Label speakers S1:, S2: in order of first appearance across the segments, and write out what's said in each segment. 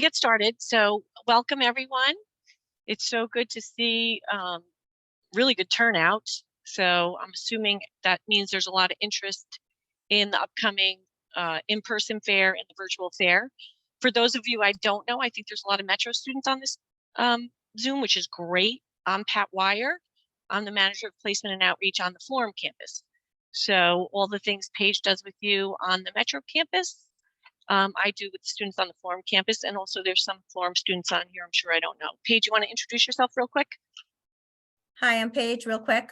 S1: get started. So welcome everyone. It's so good to see really good turnout. So I'm assuming that means there's a lot of interest in the upcoming in-person fair and the virtual fair. For those of you I don't know, I think there's a lot of Metro students on this Zoom, which is great. I'm Pat Wyer. I'm the manager of placement and outreach on the Florham campus. So all the things Paige does with you on the Metro campus, I do with the students on the Florham campus, and also there's some Florham students on here I'm sure I don't know. Paige, you want to introduce yourself real quick?
S2: Hi, I'm Paige, real quick.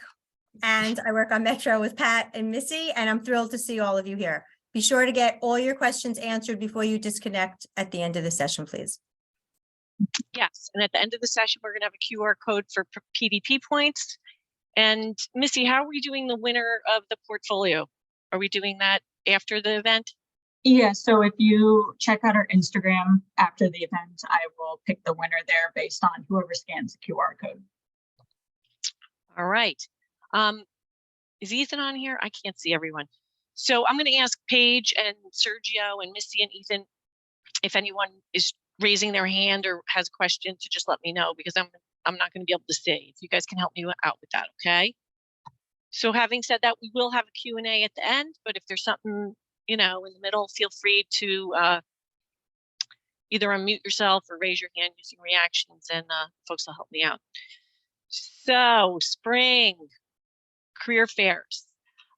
S2: And I work on Metro with Pat and Missy, and I'm thrilled to see all of you here. Be sure to get all your questions answered before you disconnect at the end of the session, please.
S1: Yes, and at the end of the session, we're going to have a QR code for PDP points. And Missy, how are we doing the winner of the portfolio? Are we doing that after the event?
S3: Yeah, so if you check out our Instagram after the event, I will pick the winner there based on whoever scans the QR code.
S1: All right. Is Ethan on here? I can't see everyone. So I'm going to ask Paige and Sergio and Missy and Ethan if anyone is raising their hand or has a question to just let me know, because I'm not going to be able to see. If you guys can help me out with that, okay? So having said that, we will have a Q&A at the end, but if there's something, you know, in the middle, feel free to either unmute yourself or raise your hand using reactions, and folks will help me out. So spring career fairs.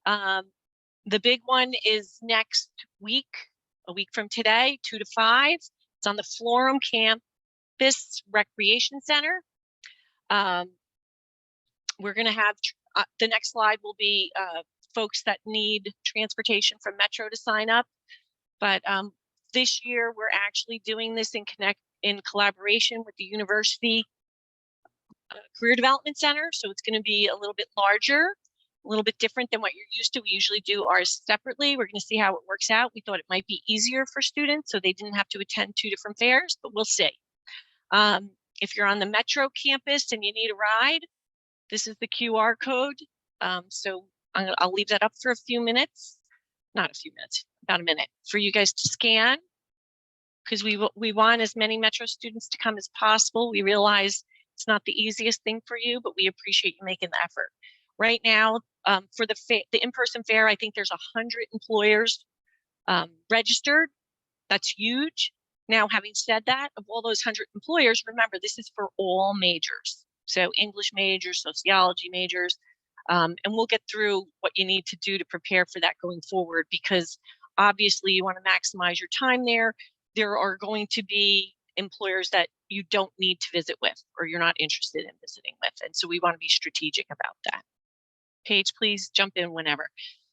S1: The big one is next week, a week from today, 2 to 5. It's on the Florham Campus Recreation Center. We're going to have, the next slide will be folks that need transportation from Metro to sign up. But this year, we're actually doing this in collaboration with the University Career Development Center. So it's going to be a little bit larger, a little bit different than what you're used to. We usually do ours separately. We're going to see how it works out. We thought it might be easier for students so they didn't have to attend 2 different fairs, but we'll see. If you're on the Metro campus and you need a ride, this is the QR code. So I'll leave that up for a few minutes, not a few minutes, about a minute for you guys to scan, because we want as many Metro students to come as possible. We realize it's not the easiest thing for you, but we appreciate you making the effort. Right now, for the in-person fair, I think there's 100 employers registered. That's huge. Now, having said that, of all those 100 employers, remember, this is for all majors. So English majors, sociology majors, and we'll get through what you need to do to prepare for that going forward, because obviously you want to maximize your time there. There are going to be employers that you don't need to visit with or you're not interested in visiting with. And so we want to be strategic about that. Paige, please jump in whenever.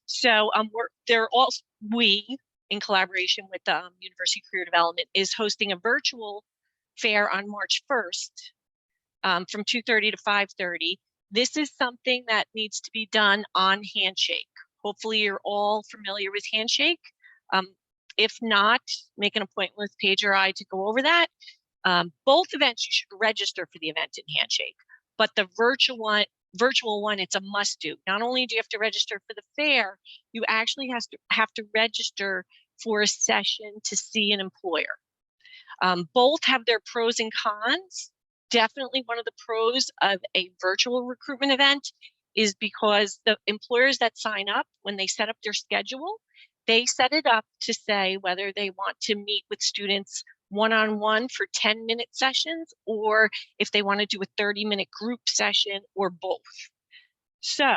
S1: So we, in collaboration with the University Career Development, is hosting a virtual fair on March 1st from 2:30 to 5:30. This is something that needs to be done on Handshake. Hopefully you're all familiar with Handshake. If not, make an appointment with Paige or I to go over that. Both events, you should register for the event in Handshake, but the virtual one, it's a must do. Not only do you have to register for the fair, you actually have to register for a session to see an employer. Both have their pros and cons. Definitely one of the pros of a virtual recruitment event is because the employers that sign up, when they set up their schedule, they set it up to say whether they want to meet with students one-on-one for 10-minute sessions, or if they want to do a 30-minute group session, or both. So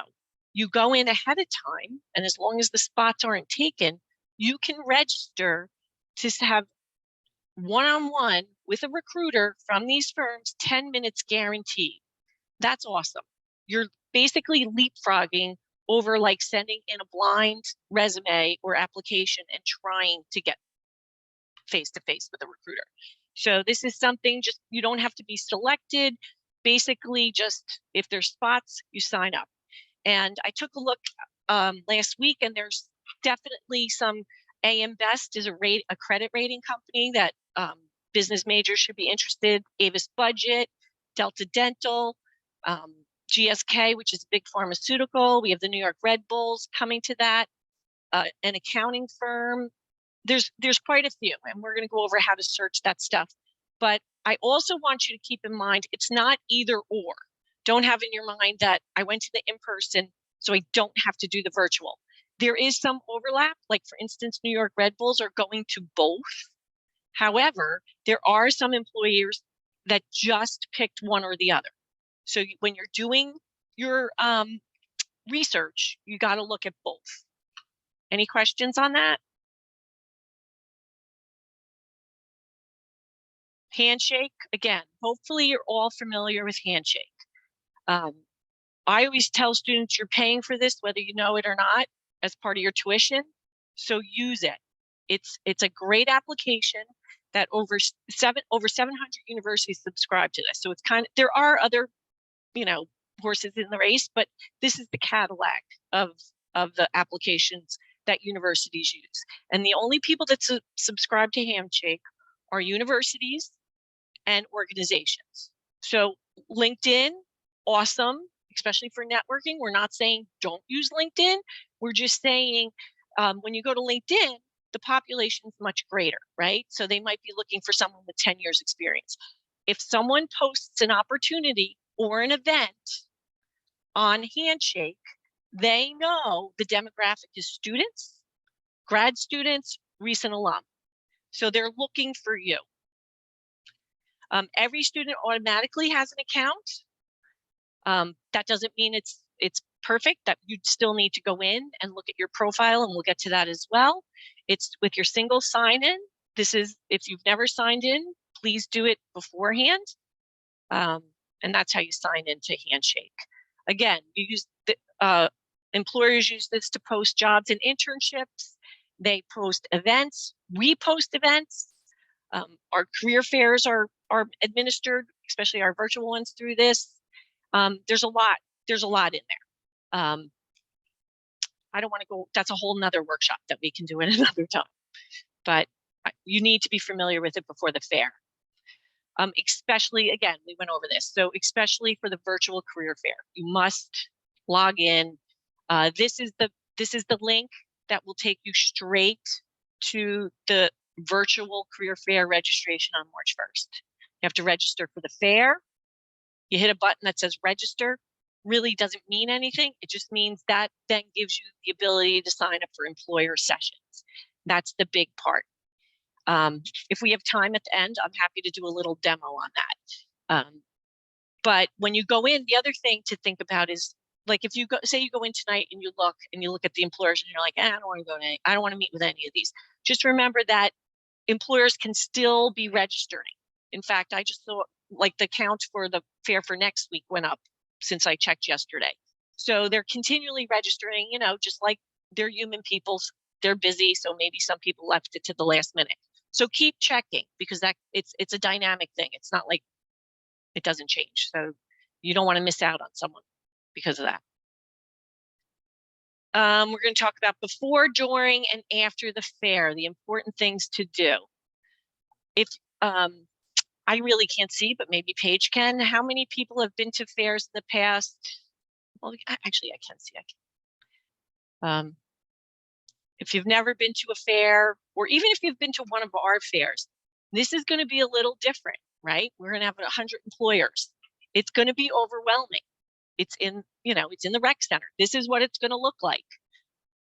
S1: you go in ahead of time, and as long as the spots aren't taken, you can register to have one-on-one with a recruiter from these firms, 10 minutes guaranteed. That's awesome. You're basically leapfrogging over like sending in a blind resume or application and trying to get face-to-face with a recruiter. So this is something, just, you don't have to be selected. Basically, just if there's spots, you sign up. And I took a look last week, and there's definitely some. AM Best is a credit rating company that business majors should be interested. Avis Budget, Delta Dental, GSK, which is a big pharmaceutical. We have the New York Red Bulls coming to that, an accounting firm. There's quite a few, and we're going to go over how to search that stuff But I also want you to keep in mind, it's not either or. Don't have in your mind that I went to the in-person, so I don't have to do the virtual. There is some overlap, like for instance, New York Red Bulls are going to both. However, there are some employers that just picked one or the other. So when you're doing your research, you got to look at both. Any questions on that? Handshake, again, hopefully you're all familiar with Handshake. I always tell students you're paying for this, whether you know it or not, as part of your tuition. So use it. It's a great application that over 700 universities subscribe to this. So it's kind of, there are other, horses in the race, but this is the Cadillac of the applications that universities use. And the only people that subscribe to Handshake are universities and organizations. So LinkedIn, awesome, especially for networking. We're not saying don't use LinkedIn. We're just saying when you go to LinkedIn, the population is much greater, right? So they might be looking for someone with 10 years experience. If someone posts an opportunity or an event on Handshake, they know the demographic is students, grad students, recent alum. So they're looking for you. Every student automatically has an account. That doesn't mean it's perfect, that you'd still need to go in and look at your profile, and we'll get to that as well. It's with your single sign-in. This is, if you've never signed in, please do it beforehand. And that's how you sign into Handshake. Again, you use employers use this to post jobs and internships. They post events. We post events. Our career fairs are administered, especially our virtual ones, through this. There's a lot in there. I don't want to go, that's a whole nother workshop that we can do at another time, but you need to be familiar with it before the fair. Especially, again, we went over this. So especially for the virtual career fair, you must log in. This is the link that will take you straight to the virtual career fair registration on March 1st. You have to register for the fair. You hit a button that says register. Really doesn't mean anything. It just means that then gives you the ability to sign up for employer sessions. That's the big part. If we have time at the end, I'm happy to do a little demo on that. But when you go in, the other thing to think about is, like, if you go, say you go in tonight and you look at the employers and you're like, I don't want to go to I don't want to meet with any of these. Just remember that employers can still be registering. In fact, I just saw, like, the count for the fair for next week went up since I checked yesterday. So they're continually registering, just like they're human people. They're busy. So maybe some people left it to the last minute. So keep checking, because that it's a dynamic thing. It's not like it doesn't change. So you don't want to miss out on someone because of that. We're going to talk about before, during, and after the fair, the important things to do. If I really can't see, but maybe Paige can. How many people have been to fairs in the past? Well, actually, I can see. If you've never been to a fair, or even if you've been to one of our fairs, this is going to be a little different, right? We're going to have 100 employers. It's going to be overwhelming. It's in, it's in the rec center. This is what it's going to look like.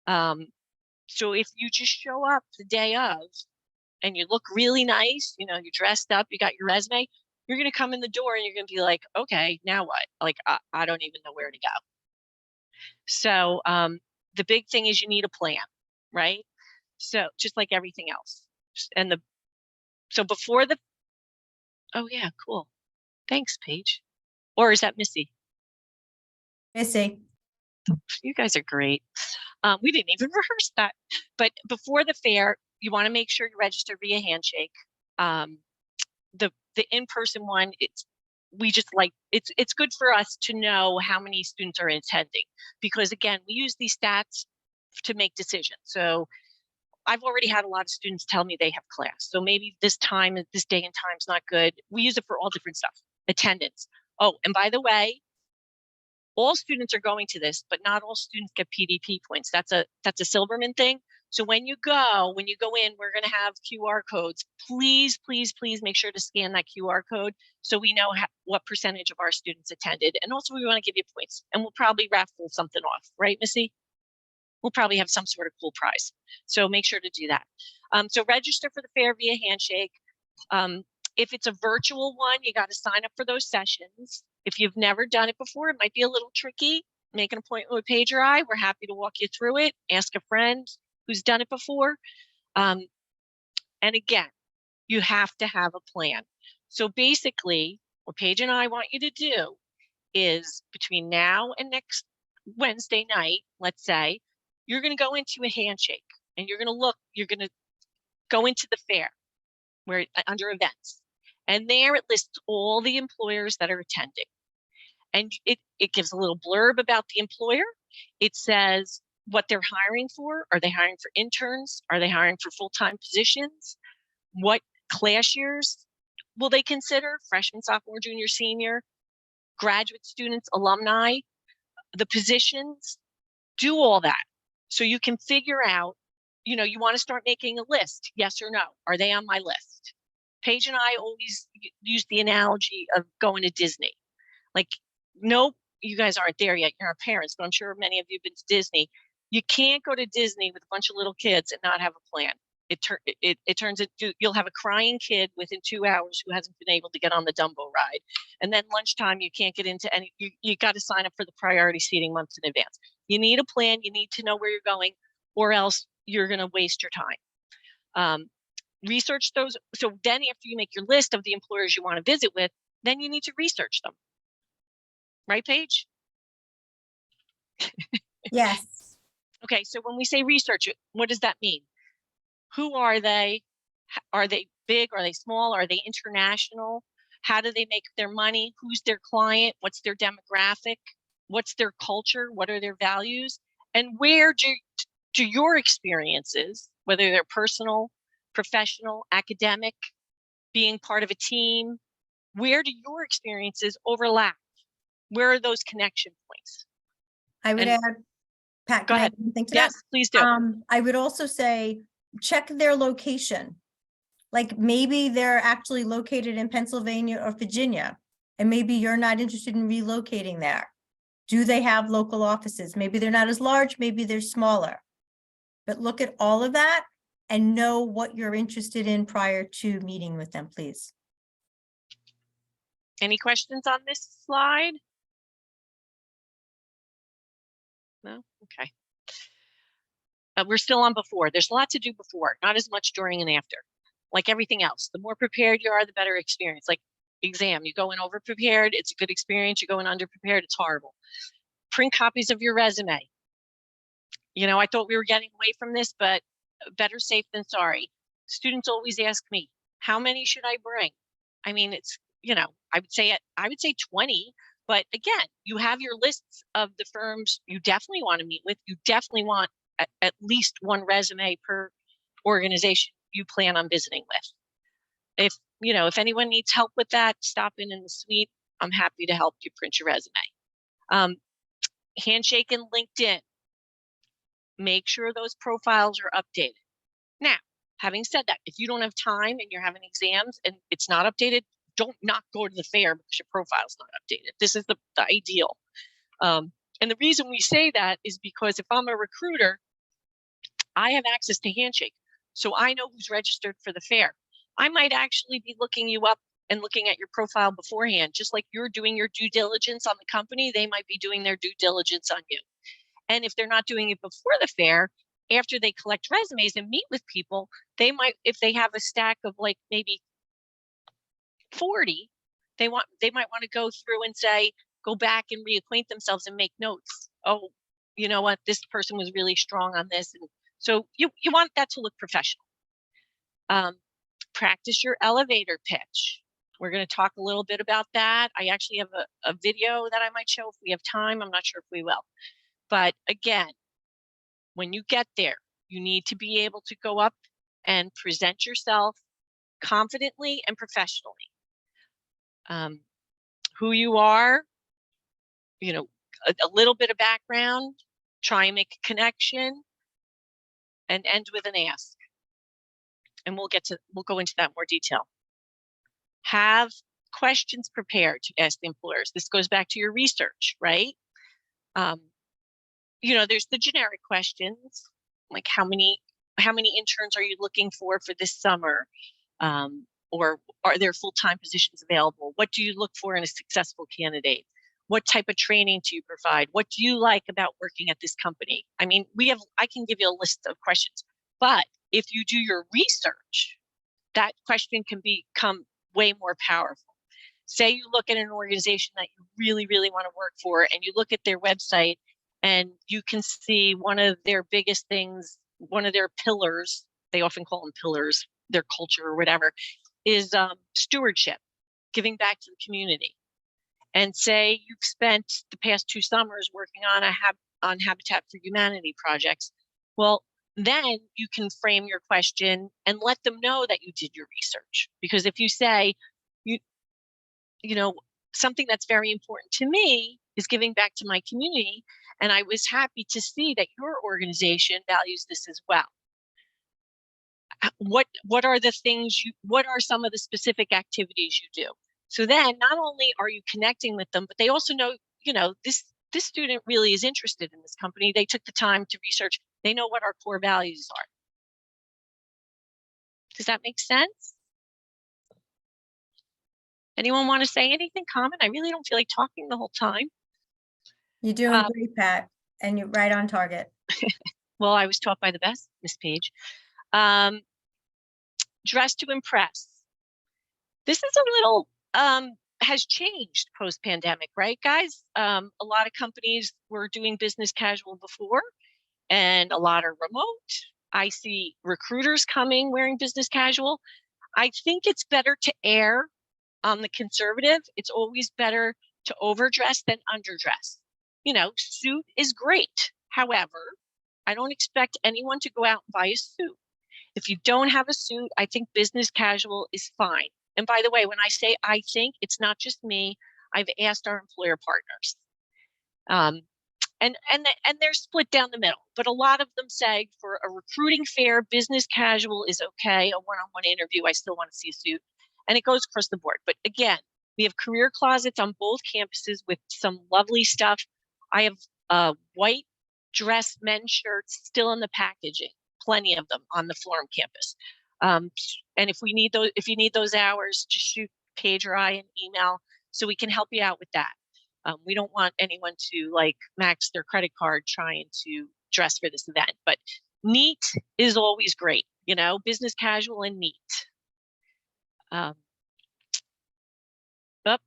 S1: So if you just show up the day of and you look really nice, you're dressed up, you got your resume, you're going to come in the door and you're going to be like, okay, now what? Like, I don't even know where to go. So the big thing is you need a plan, right? So just like everything else. And so before the, oh yeah, cool. Thanks, Paige. Or is that Missy?
S2: Missy.
S1: You guys are great. We didn't even rehearse that. But before the fair, you want to make sure you register via Handshake. The in-person one, it's good for us to know how many students are attending, because again, we use these stats to make decisions. So I've already had a lot of students tell me they have class. So maybe this day and time is not good. We use it for all different stuff. Attendance. Oh, and by the way, all students are going to this, but not all students get PDP points. That's a Silberman thing. So when you go in, we're going to have QR codes. Please, please, please make sure to scan that QR code so we know what percentage of our students attended. And also we want to give you points, and we'll probably raffle something off, right, Missy? We'll probably have some sort of cool prize. So make sure to do that. So register for the fair via handshake. If it's a virtual one, you got to sign up for those sessions. If you've never done it before, it might be a little tricky. Make an appointment with Paige or I. We're happy to walk you through it. Ask a friend who's done it before. And again, you have to have a plan. So basically, what Paige and I want you to do is between now and next Wednesday night, let's say, you're going to go into a handshake and you're going to go into the fair where under events. And there it lists all the employers that are attending. And it gives a little blurb about the employer. It says what they're hiring for. Are they hiring for interns? Are they hiring for full-time positions? What class years will they consider? Freshman, sophomore, junior, senior, graduate students, alumni, the positions. Do all that so you can figure out, you want to start making a list. Yes or no? Are they on my list? Paige and I always use the analogy of going to Disney. Like, nope, you guys aren't there yet. You're our parents, but I'm sure many of you have been to Disney. You can't go to Disney with a bunch of little kids and not have a plan. It turns into, you'll have a crying kid within 2 hours who hasn't been able to get on the Dumbo ride. And then lunchtime, you can't get into any, you got to sign up for the priority seating months in advance. You need a plan. You need to know where you're going, or else you're going to waste your time. Research those. So then after you make your list of the employers you want to visit with, then you need to research them. Right, Paige?
S2: Yes.
S1: Okay, so when we say research, what does that mean? Who are they? Are they big? Are they small? Are they international? How do they make their money? Who's their client? What's their demographic? What's their culture? What are their values? And where do your experiences, whether they're personal, professional, academic, being part of a team, where do your experiences overlap? Where are those connection points?
S2: I would
S1: And-
S2: add, Pat,
S1: Go
S2: can I
S1: ahead.
S2: add anything to
S1: Yes, please do.
S2: that? I would also say, check their location. Like maybe they're actually located in Pennsylvania or Virginia, and maybe you're not interested in relocating there. Do they have local offices? Maybe they're not as large, maybe they're smaller. But look at all of that and know what you're interested in prior to meeting with them, please.
S1: Any questions on this slide? No? Okay. We're still on before. There's a lot to do before, not as much during and after. Like everything else, the more prepared you are, the better experience. Like exam, you go in over prepared, it's a good experience. You go in under prepared, it's horrible. Print copies of your resume. I thought we were getting away from this, but better safe than sorry. Students always ask me, how many should I bring? I mean, it's, I would say 20, but again, you have your lists of the firms you definitely want to meet with. You definitely want at least one resume per organization you plan on visiting with. If anyone needs help with that, stop in the suite. I'm happy to help you print your resume. Handshake and LinkedIn. Make sure those profiles are updated. Now, having said that, if you don't have time and you're having exams and it's not updated, don't not go to the fair because your profile's not updated. This is the ideal. And the reason we say that is because if I'm a recruiter, I have access to Handshake. So I know who's registered for the fair. I might actually be looking you up and looking at your profile beforehand, just like you're doing your due diligence on the company, they might be doing their due diligence on you. And if they're not doing it before the fair, after they collect resumes and meet with people, they might, if they have a stack of like maybe 40, they might want to go through and say, go back and reacquaint themselves and make notes. Oh, you know what? This person was really strong on this. And so you want that to look professional. Practice your elevator pitch. We're going to talk a little bit about that. I actually have a video that I might show if we have time. I'm not sure if we will. But again, when you get there, you need to be able to go up and present yourself confidently and professionally. Who you are, a little bit of background, try and make a connection. and end with an ask. And we'll go into that in more detail. Have questions prepared to ask the employers. This goes back to your research, right? You know, there's the generic questions, like how many interns are you looking for this summer? Or are there full-time positions available? What do you look for in a successful candidate? What type of training do you provide? What do you like about working at this company? I mean, I can give you a list of questions, but if you do your research, that question can become way more powerful. Say you look at an organization that you really, really want to work for, and you look at their website and you can see one of their biggest things, one of their pillars, they often call them pillars, their culture or whatever, is stewardship, giving back to the community. And say you've spent the past 2 summers working on Habitat for Humanity projects. Well, then you can frame your question and let them know that you did your research. Because if you say, you know, something that's very important to me is giving back to my community, and I was happy to see that your organization values this as well. What are the things what are some of the specific activities you do? So then not only are you connecting with them, but they also know, you know, this student really is interested in this company. They took the time to research. They know what our core values are. Does that make sense? Anyone want to say anything, comment? I really don't feel like talking the whole time.
S2: You're doing great, Pat, and you're right on target.
S1: Well, I was taught by the best, Miss Paige. Dress to impress. This is a little has changed post-pandemic, right, guys? A lot of companies were doing business casual before, and a lot are remote. I see recruiters coming wearing business casual. I think it's better to err on the conservative. It's always better to overdress than underdress. You know, suit is great. However, I don't expect anyone to go out and buy a suit. If you don't have a suit, I think business casual is fine. And by the way, when I say I think, it's not just me. I've asked our employer partners. And they're split down the middle. But a lot of them say for a recruiting fair, business casual is okay. A one-on-one interview, I still want to see a suit. And it goes across the board. But again, we have career closets on both campuses with some lovely stuff. I have white dress men's shirts still in the packaging, plenty of them on the Florham campus. And if you need those hours, just shoot Paige or I an email so we can help you out with that. We don't want anyone to like max their credit card trying to dress for this event, but neat is always great, you know, business casual and neat.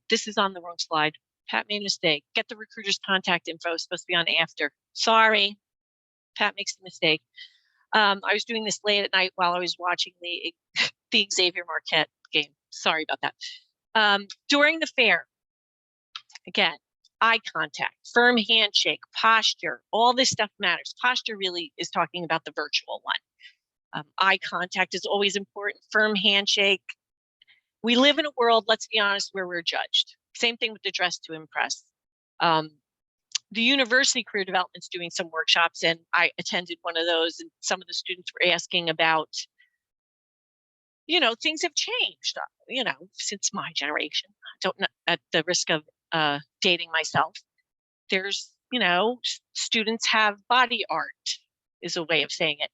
S1: This is on the wrong slide. Pat made a mistake. Get the recruiter's contact info. It's supposed to be on after. Sorry, Pat makes a mistake. I was doing this late at night while I was watching the Xavier Marquette game. Sorry about that. During the fair, again, eye contact, firm handshake, posture, all this stuff matters. Posture really is talking about the virtual one. Eye contact is always important. Firm handshake. We live in a world, let's be honest, where we're judged. Same thing with the dress to impress. The university career development's doing some workshops, and I attended one of those, and some of the students were asking about, you know, things have changed, you know, since my generation. I don't know, at the risk of dating myself, there's, you know, students have body art is a way of saying it.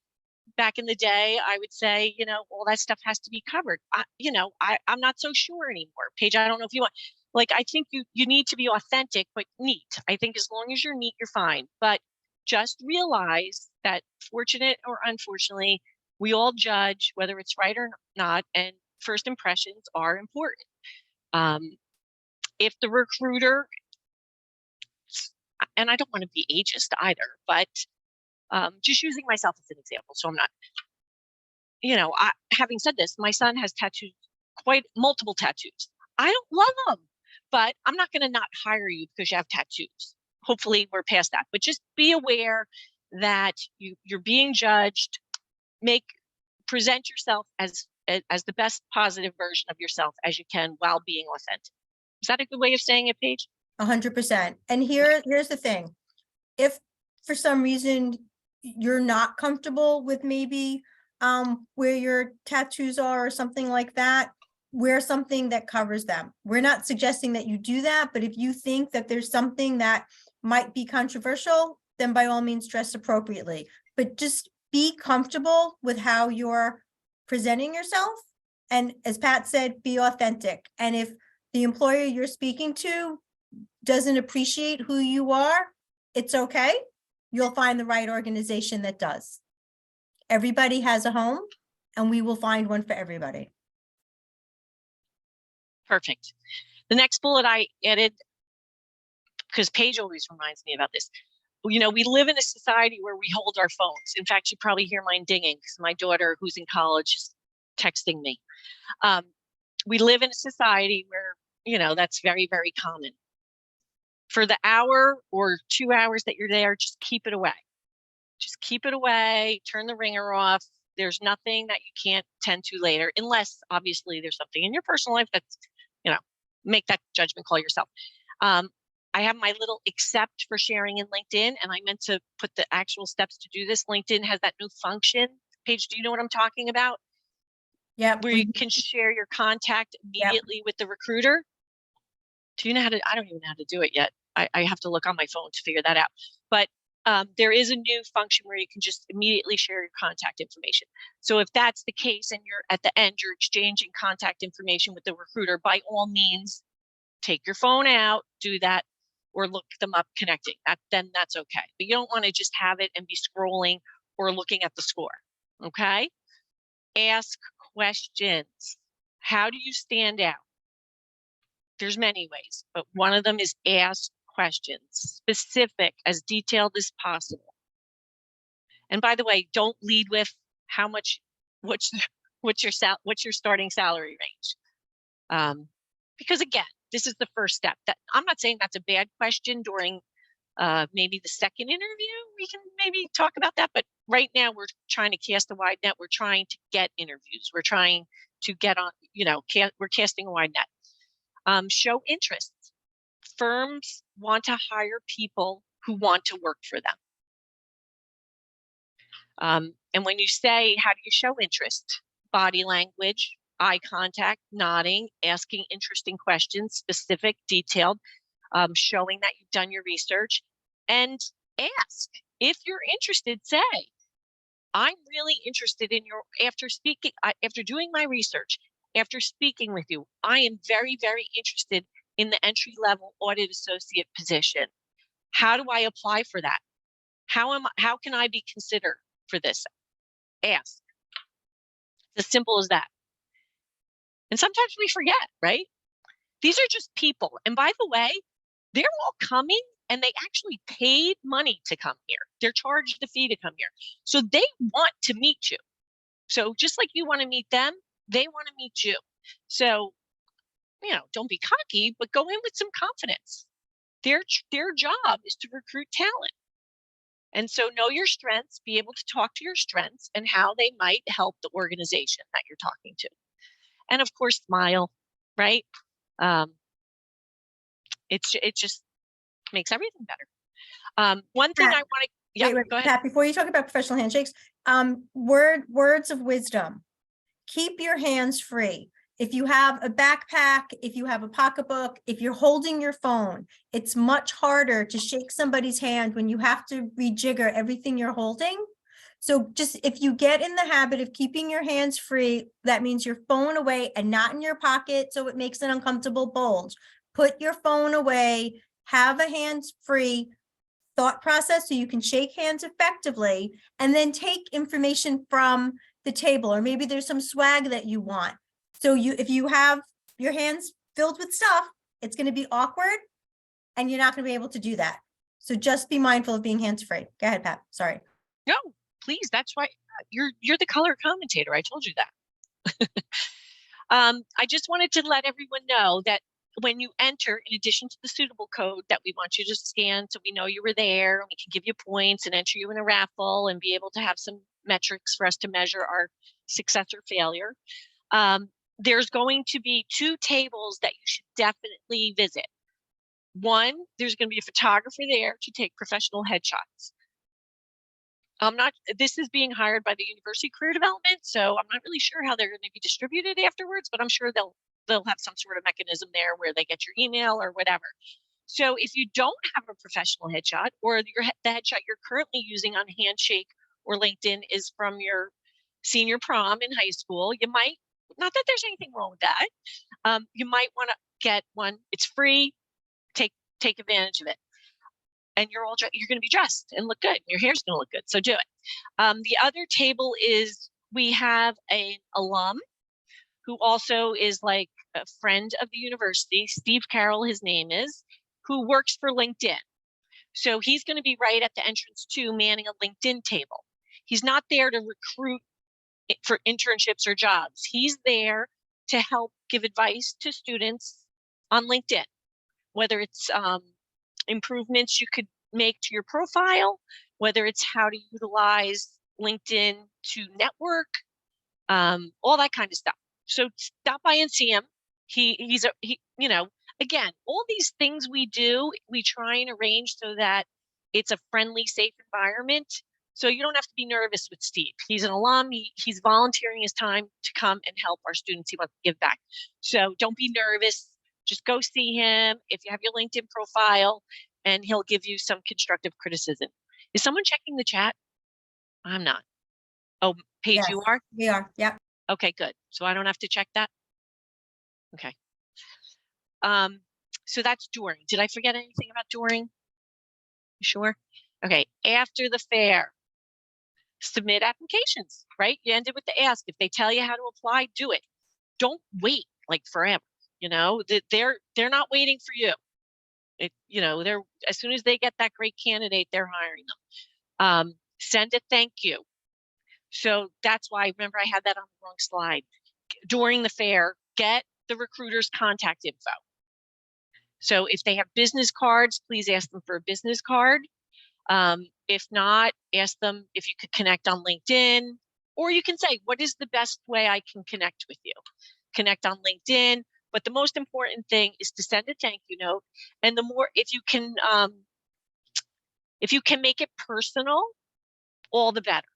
S1: Back in the day, I would say, you know, all that stuff has to be covered. I'm not so sure anymore. Paige, I don't know if you want, like, I think you need to be authentic, but neat. I think as long as you're neat, you're fine. But just realize that fortunate or unfortunately, we all judge whether it's right or not. And first impressions are important. If the recruiter, and I don't want to be ageist either, but just using myself as an example. So I'm not, you know, having said this, my son has tattoos, quite multiple tattoos. I don't love them, but I'm not going to not hire you because you have tattoos. Hopefully we're past that, but just be aware that you're being judged. Present yourself as the best positive version of yourself as you can while being authentic. Is that a good way of saying it, Paige?
S2: 100%. And here's the thing. If for some reason you're not comfortable with maybe where your tattoos are or something like that, wear something that covers them. We're not suggesting that you do that, but if you think that there's something that might be controversial, then by all means dress appropriately. But just be comfortable with how you're presenting yourself. And as Pat said, be authentic. And if the employer you're speaking to doesn't appreciate who you are, it's okay. You'll find the right organization that does. Everybody has a home, and we will find one for everybody.
S1: Perfect. The next bullet I added, because Paige always reminds me about this. You know, we live in a society where we hold our phones. In fact, you probably hear mine dinging because my daughter, who's in college, is texting me. We live in a society where, you know, that's very, very common. For the hour or 2 hours that you're there, just keep it away. Just keep it away, turn the ringer off. There's nothing that you can't tend to later, unless obviously there's something in your personal life that's, you know, make that judgment call yourself. I have my little accept for sharing in LinkedIn, and I meant to put the actual steps to do this. LinkedIn has that new function. Paige, do you know what I'm talking about?
S2: Yeah.
S1: Where you can share your contact immediately with the recruiter. Do you know how to? I don't even know how to do it yet. I have to look on my phone to figure that out. But there is a new function where you can just immediately share your contact information. So if that's the case and you're at the end, you're exchanging contact information with the recruiter, by all means, take your phone out, do that, or look them up connecting. Then that's okay. But you don't want to just have it and be scrolling or looking at the score. Okay? Ask questions. How do you stand out? There's many ways, but one of them is ask questions, specific, as detailed as possible. And by the way, don't lead with how much, what's your starting salary range? Because again, this is the first step. That I'm not saying that's a bad question during maybe the second interview. We can maybe talk about that, but right now we're trying to cast a wide net. We're trying to get interviews. We're trying to get on, you know, we're casting a wide net. Show interest. Firms want to hire people who want to work for them. And when you say, how do you show interest? Body language, eye contact, nodding, asking interesting questions, specific, detailed, showing that you've done your research, and ask. If you're interested, say, I'm really interested in your, after doing my research, after speaking with you, I am very, very interested in the entry-level audit associate position. How do I apply for that? How can I be considered for this? Ask. It's as simple as that. And sometimes we forget, right? These are just people. And by the way, they're all coming and they actually paid money to come here. They're charged a fee to come here. So they want to meet you. So just like you want to meet them, they want to meet you. So, you know, don't be cocky, but go in with some confidence. Their job is to recruit talent. And so know your strengths, be able to talk to your strengths and how they might help the organization that you're talking to. And of course, smile, right? It just makes everything better. One thing I want to, yeah,
S2: wait,
S1: go ahead.
S2: Pat, before you talk about professional handshakes, words of wisdom. Keep your hands free. If you have a backpack, if you have a pocketbook, if you're holding your phone, it's much harder to shake somebody's hand when you have to rejigger everything you're holding. So just if you get in the habit of keeping your hands free, that means your phone away and not in your pocket, so it makes an uncomfortable bulge. Put your phone away, have a hands-free thought process so you can shake hands effectively, and then take information from the table, or maybe there's some swag that you want. So if you have your hands filled with stuff, it's going to be awkward and you're not going to be able to do that. So just be mindful of being hands-free. Go ahead, Pat. Sorry.
S1: No, please. That's why you're the color commentator. I told you that. I just wanted to let everyone know that when you enter, in addition to the suitable code that we want you to scan so we know you were there, and we can give you points and enter you in a raffle and be able to have some metrics for us to measure our success or failure. There's going to be 2 tables that you should definitely visit. One, there's going to be a photographer there to take professional headshots. This is being hired by the University Career Development, so I'm not really sure how they're going to be distributed afterwards, but I'm sure they'll have some sort of mechanism there where they get your email or whatever. So if you don't have a professional headshot, or the headshot you're currently using on Handshake or LinkedIn is from your senior prom in high school, you might, not that there's anything wrong with that, you might want to get one. It's free. Take advantage of it. And you're going to be dressed and look good. Your hair's going to look good. So do it. The other table is we have an alum who also is like a friend of the university, Steve Carroll, his name is, who works for LinkedIn. So he's going to be right at the entrance to manning a LinkedIn table. He's not there to recruit for internships or jobs. He's there to help give advice to students on LinkedIn, whether it's improvements you could make to your profile, whether it's how to utilize LinkedIn to network, all that kind of stuff. So stop by and see him. He again, all these things we do, we try and arrange so that it's a friendly, safe environment. So you don't have to be nervous with Steve. He's an alum. He's volunteering his time to come and help our students. He wants to give back. So don't be nervous. Just go see him if you have your LinkedIn profile, and he'll give you some constructive criticism. Is someone checking the chat? I'm not. Oh, Paige,
S2: Yes,
S1: you are?
S2: we are. Yep.
S1: Okay, good. So I don't have to check that? Okay. So that's during. Did I forget anything about during? You sure? Okay, after the fair, submit applications, right? You ended with the ask. If they tell you how to apply, do it. Don't wait like forever. They're not waiting for you. They're, as soon as they get that great candidate, they're hiring them. Send a thank you. So that's why, remember, I had that on the wrong slide. During the fair, get the recruiter's contact info. So if they have business cards, please ask them for a business card. If not, ask them if you could connect on LinkedIn, or you can say, what is the best way I can connect with you? Connect on LinkedIn. But the most important thing is to send a thank you note. And the more, if you can make it personal, all the better.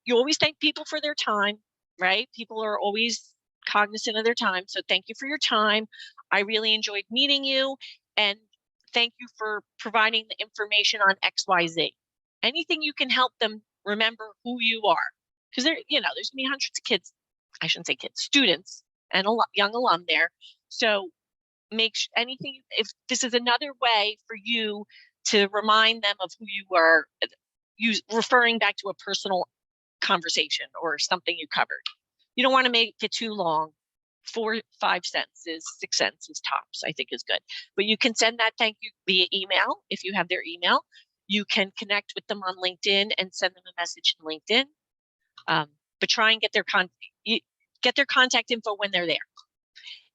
S1: You always thank people for their time, right? People are always cognizant of their time. So thank you for your time. I really enjoyed meeting you, and thank you for providing the information on XYZ. Anything you can help them remember who you are, because there's gonna be hundreds of kids. I shouldn't say kids, students, and a young alum there. So anything, if this is another way for you to remind them of who you were, referring back to a personal conversation or something you covered. You don't want to make it too long. 4-5 sentences, 6 sentences tops, I think is good. But you can send that thank you via email if you have their email. You can connect with them on LinkedIn and send them a message in LinkedIn. But try and get their contact info when they're there.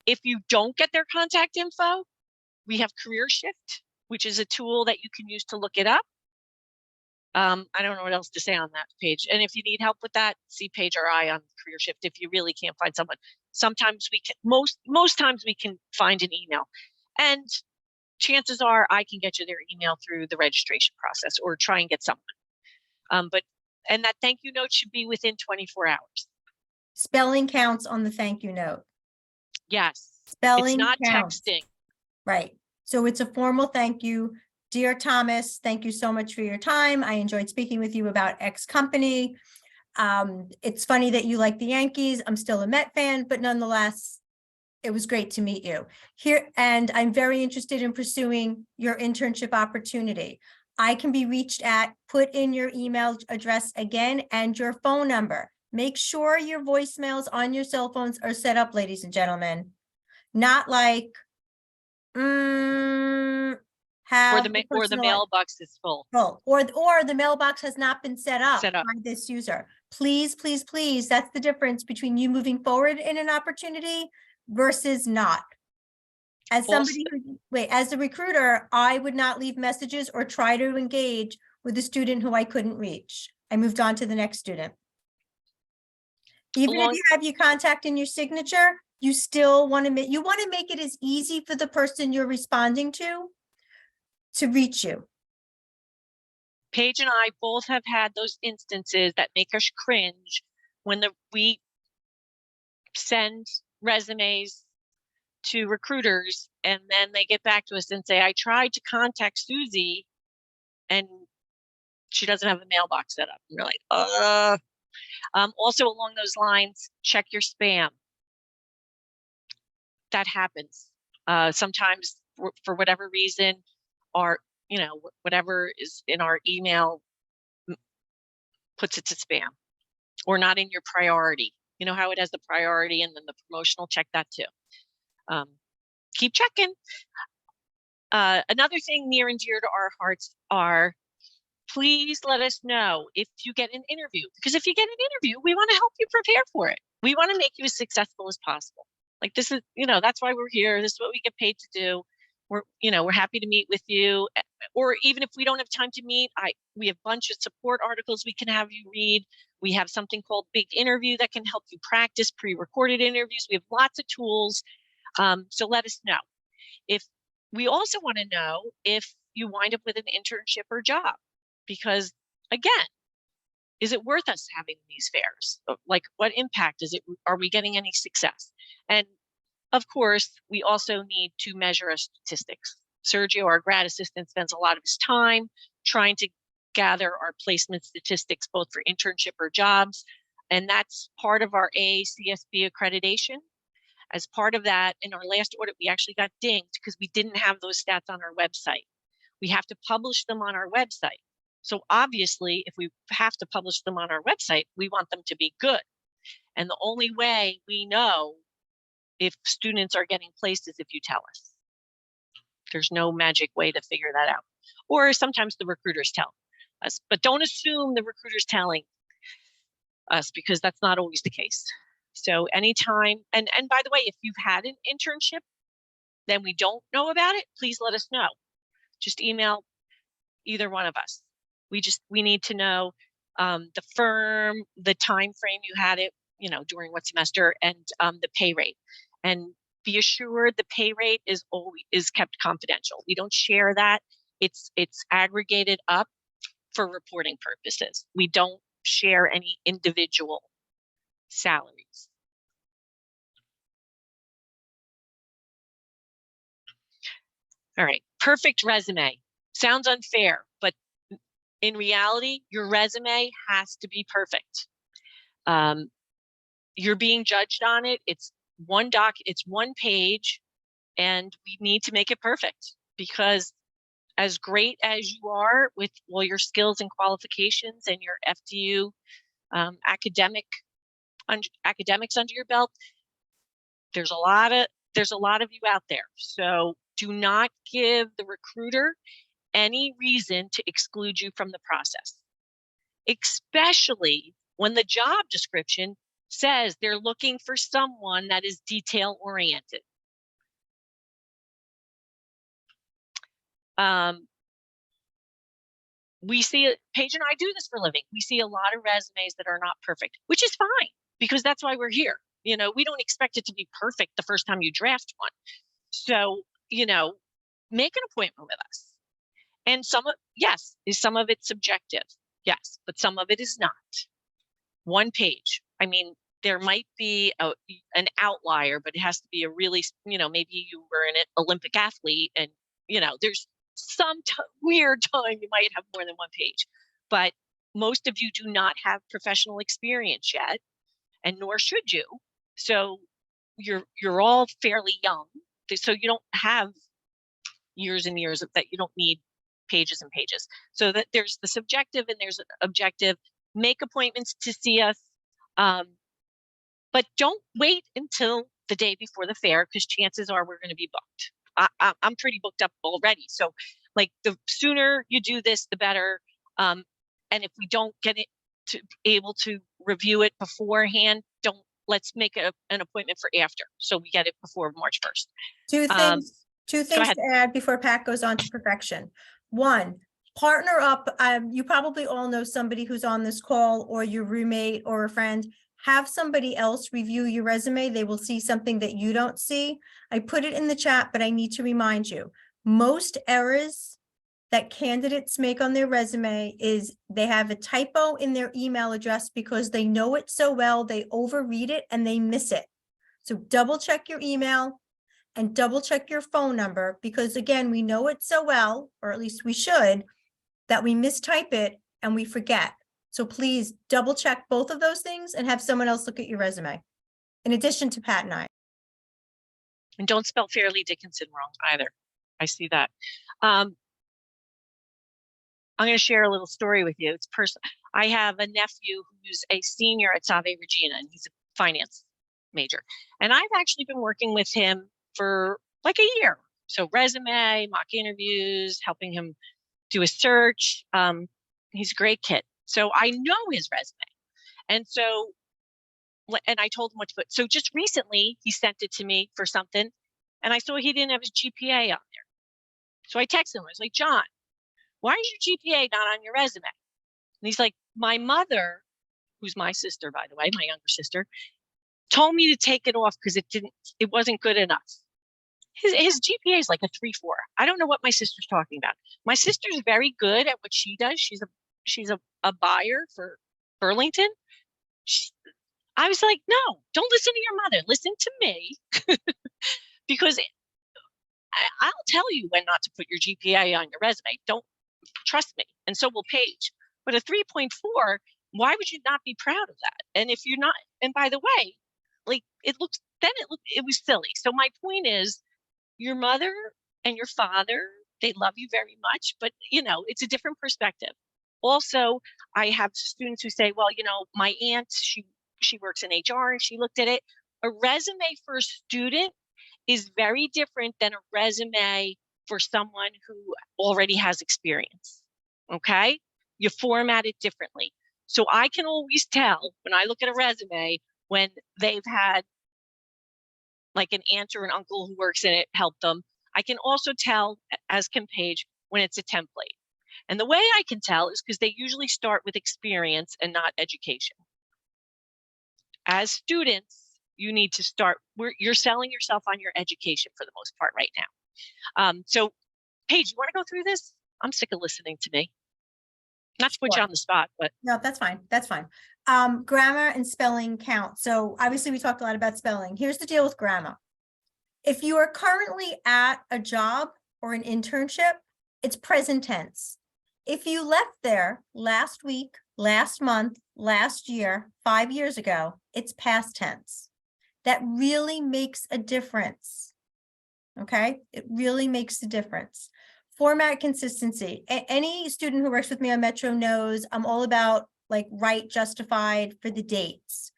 S1: If you don't get their contact info, we have Career Shift, which is a tool that you can use to look it up. I don't know what else to say on that page. And if you need help with that, see Paige or I on Career Shift if you really can't find someone. Sometimes we can, most times we can find an email. And chances are I can get you their email through the registration process, or try and get someone. And that thank you note should be within 24 hours.
S2: Spelling counts on the thank you note.
S1: Yes.
S2: Spelling
S1: It's not
S2: counts.
S1: texting.
S2: Right. So it's a formal thank you. Dear Thomas, thank you so much for your time. I enjoyed speaking with you about X company. It's funny that you like the Yankees. I'm still a Met fan, but nonetheless, it was great to meet you here. And I'm very interested in pursuing your internship opportunity. I can be reached at, put in your email address again and your phone number. Make sure your voicemails on your cell phones are set up, ladies and gentlemen. Not like,
S1: Or the mailbox is full.
S2: Or the mailbox has not been set up by this user. Please, please, please. That's the difference between you moving forward in an opportunity versus not. As somebody as a recruiter, I would not leave messages or try to engage with a student who I couldn't reach. I moved on to the next student. Even if you have your contact in your signature, you still want to make it as easy for the person you're responding to reach you.
S1: Paige and I both have had those instances that make us cringe when we send resumes to recruiters and then they get back to us and say, I tried to contact Susie and she doesn't have a mailbox set up. And you're like, also along those lines, check your spam. That happens. Sometimes for whatever reason, our, whatever is in our email puts it to spam or not in your priority. You know how it has the priority and then the promotional, check that too. Keep checking. Another thing near and dear to our hearts are, please let us know if you get an interview, because if you get an interview, we want to help you prepare for it. We want to make you as successful as possible. Like this is, that's why we're here. This is what we get paid to do. We're happy to meet with you. Or even if we don't have time to meet, we have a bunch of support articles we can have you read. We have something called Big Interview that can help you practice pre-recorded interviews. We have lots of tools. So let us know. We also want to know if you wind up with an internship or job, because again, is it worth us having these fairs? Like, what impact is it? Are we getting any success? And of course, we also need to measure our statistics. Sergio, our grad assistant, spends a lot of his time trying to gather our placement statistics, both for internship or jobs. And that's part of our AACSB accreditation. As part of that, in our last audit, we actually got dinged because we didn't have those stats on our website. We have to publish them on our website. So obviously, if we have to publish them on our website, we want them to be good. And the only way we know if students are getting placed is if you tell us. There's no magic way to figure that out. Or sometimes the recruiters tell us, but don't assume the recruiter's telling us, because that's not always the case. So anytime, and by the way, if you've had an internship, then we don't know about it, please let us know. Just email either one of us. We need to know the firm, the time frame you had it, during what semester, and the pay rate. And be assured the pay rate is kept confidential. We don't share that. It's aggregated up for reporting purposes. We don't share any individual salaries. All right, perfect resume. Sounds unfair, but in reality, your resume has to be perfect. You're being judged on it. It's one page, and we need to make it perfect, because as great as you are with all your skills and qualifications and your FDU academics under your belt, there's a lot of you out there. So do not give the recruiter any reason to exclude you from the process, especially when the job description says they're looking for someone that is detail oriented. We see, Paige and I do this for a living. We see a lot of resumes that are not perfect, which is fine, because that's why we're here. We don't expect it to be perfect the first time you draft one. So, make an appointment with us. And some of it subjective? Yes, but some of it is not. One page. I mean, there might be an outlier, but it has to be a really, maybe you were an Olympic athlete and, there's some weird time you might have more than one page, but most of you do not have professional experience yet, and nor should you. So you're all fairly young. So you don't have years and years that you don't need pages and pages. So that there's the subjective and there's an objective. Make appointments to see us. But don't wait until the day before the fair, because chances are we're going to be booked. I'm pretty booked up already. So like the sooner you do this, the better. And if we don't get it able to review it beforehand, let's make an appointment for after. So we get it before March 1st.
S2: Two things to add before Pat goes on to perfection. One, partner up. You probably all know somebody who's on this call, or your roommate or a friend. Have somebody else review your resume. They will see something that you don't see. I put it in the chat, but I need to remind you, most errors that candidates make on their resume is they have a typo in their email address because they know it so well, they overread it and they miss it. So double check your email and double check your phone number, because again, we know it so well, or at least we should, that we mistype it and we forget. So please double check both of those things and have someone else look at your resume, in addition to Pat and I.
S1: And don't spell Fairleigh Dickinson wrong either. I see that. I'm going to share a little story with you. It's personal. I have a nephew who's a senior at Save Regina, and he's a finance major. And I've actually been working with him for like a year. So resume, mock interviews, helping him do a search. He's a great kid. So I know his resume. And so, and I told him what to put. So just recently, he sent it to me for something, and I saw he didn't have his GPA on there. So I texted him. I was like, John, why is your GPA not on your resume? And he's like, my mother, who's my sister, by the way, my younger sister, told me to take it off because it wasn't good enough. His GPA is like a 3.4. I don't know what my sister's talking about. My sister's very good at what she does. She's a buyer for Burlington. I was like, no, don't listen to your mother. Listen to me. Because I'll tell you when not to put your GPA on your resume. Don't trust me. And so will Paige. But a 3.4, why would you not be proud of that? And if you're not, and by the way, like it was silly. So my point is, your mother and your father, they love you very much, but it's a different perspective. Also, I have students who say, well, my aunt, she works in HR and she looked at it. A resume for a student is very different than a resume for someone who already has experience. Okay? You format it differently. So I can always tell when I look at a resume when they've had like an aunt or an uncle who works in it help them. I can also tell, as can Paige, when it's a template. And the way I can tell is because they usually start with experience and not education. As students, you need to start, you're selling yourself on your education for the most part right now. So Paige, you want to go through this? I'm sick of listening to me. Not to put you on the spot, but.
S2: No, that's fine. That's fine. Grammar and spelling count. So obviously we talked a lot about spelling. Here's the deal with grammar. If you are currently at a job or an internship, it's present tense. If you left there last week, last month, last year, 5 years ago, it's past tense. That really makes a difference. Okay? It really makes a difference. Format consistency. Any student who works with me on Metro knows I'm all about like right, justified for the dates.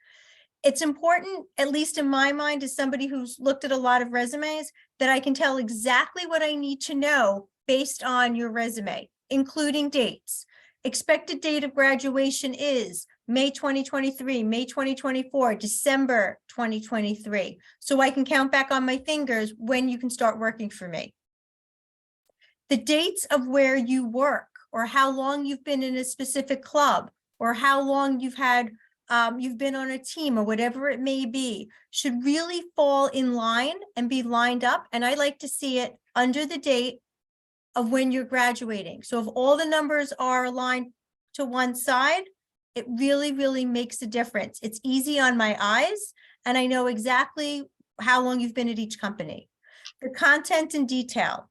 S2: It's important, at least in my mind, as somebody who's looked at a lot of resumes, that I can tell exactly what I need to know based on your resume, including dates. Expected date of graduation is May 2023, May 2024, December 2023. So I can count back on my fingers when you can start working for me. The dates of where you work, or how long you've been in a specific club, or how long you've been on a team, or whatever it may be, should really fall in line and be lined up. And I like to see it under the date of when you're graduating. So if all the numbers are aligned to one side, it really, really makes a difference. It's easy on my eyes, and I know exactly how long you've been at each company. The content and detail.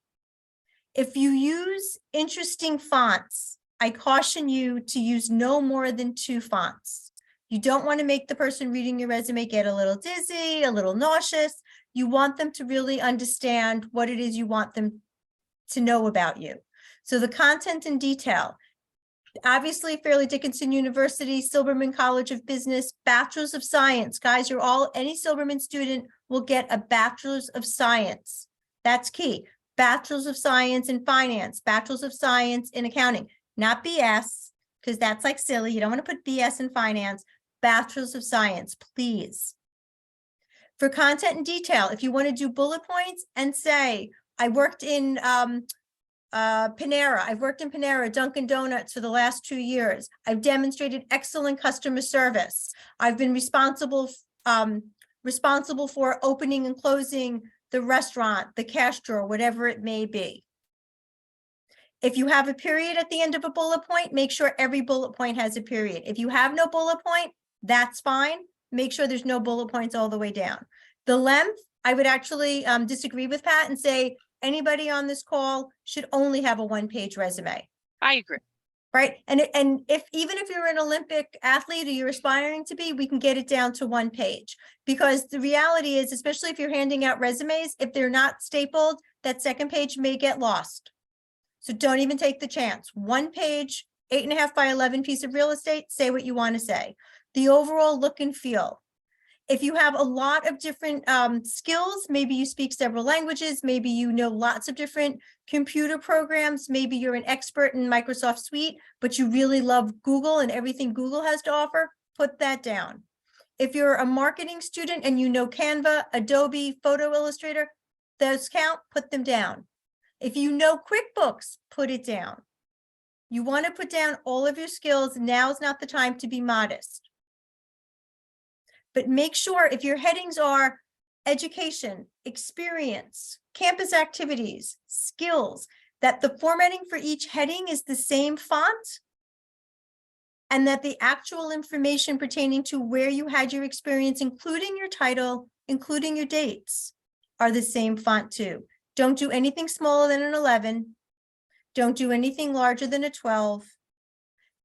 S2: If you use interesting fonts, I caution you to use no more than 2 fonts. You don't want to make the person reading your resume get a little dizzy, a little nauseous. You want them to really understand what it is you want them to know about you. So the content and detail. Obviously, Fairleigh Dickinson University, Silberman College of Business, Bachelor's of Science. Guys, any Silberman student will get a Bachelor's of Science. That's key. Bachelor's of Science in Finance, Bachelor's of Science in Accounting, not BS, because that's like silly. You don't want to put BS in finance. Bachelor's of Science, please. For content and detail, if you want to do bullet points and say, I worked in Panera. I've worked in Panera, Dunkin' Donuts for the last 2 years. I've demonstrated excellent customer service. I've been responsible for opening and closing the restaurant, the cash drawer, whatever it may be. If you have a period at the end of a bullet point, make sure every bullet point has a period. If you have no bullet point, that's fine. Make sure there's no bullet points all the way down. The length, I would actually disagree with Pat and say anybody on this call should only have a one-page resume.
S1: I agree.
S2: Right. And even if you're an Olympic athlete or you're aspiring to be, we can get it down to one page. Because the reality is, especially if you're handing out resumes, if they're not stapled, that second page may get lost. So don't even take the chance. One page, 8.5 by 11 piece of real estate, say what you want to say. The overall look and feel. If you have a lot of different skills, maybe you speak several languages, maybe you know lots of different computer programs, maybe you're an expert in Microsoft Suite, but you really love Google and everything Google has to offer, put that down. If you're a marketing student and you know Canva, Adobe, Photo Illustrator, those count, put them down. If you know QuickBooks, put it down. You want to put down all of your skills. Now is not the time to be modest. But make sure if your headings are education, experience, campus activities, skills, that the formatting for each heading is the same font and that the actual information pertaining to where you had your experience, including your title, including your dates, are the same font too. Don't do anything smaller than an 11. Don't do anything larger than a 12.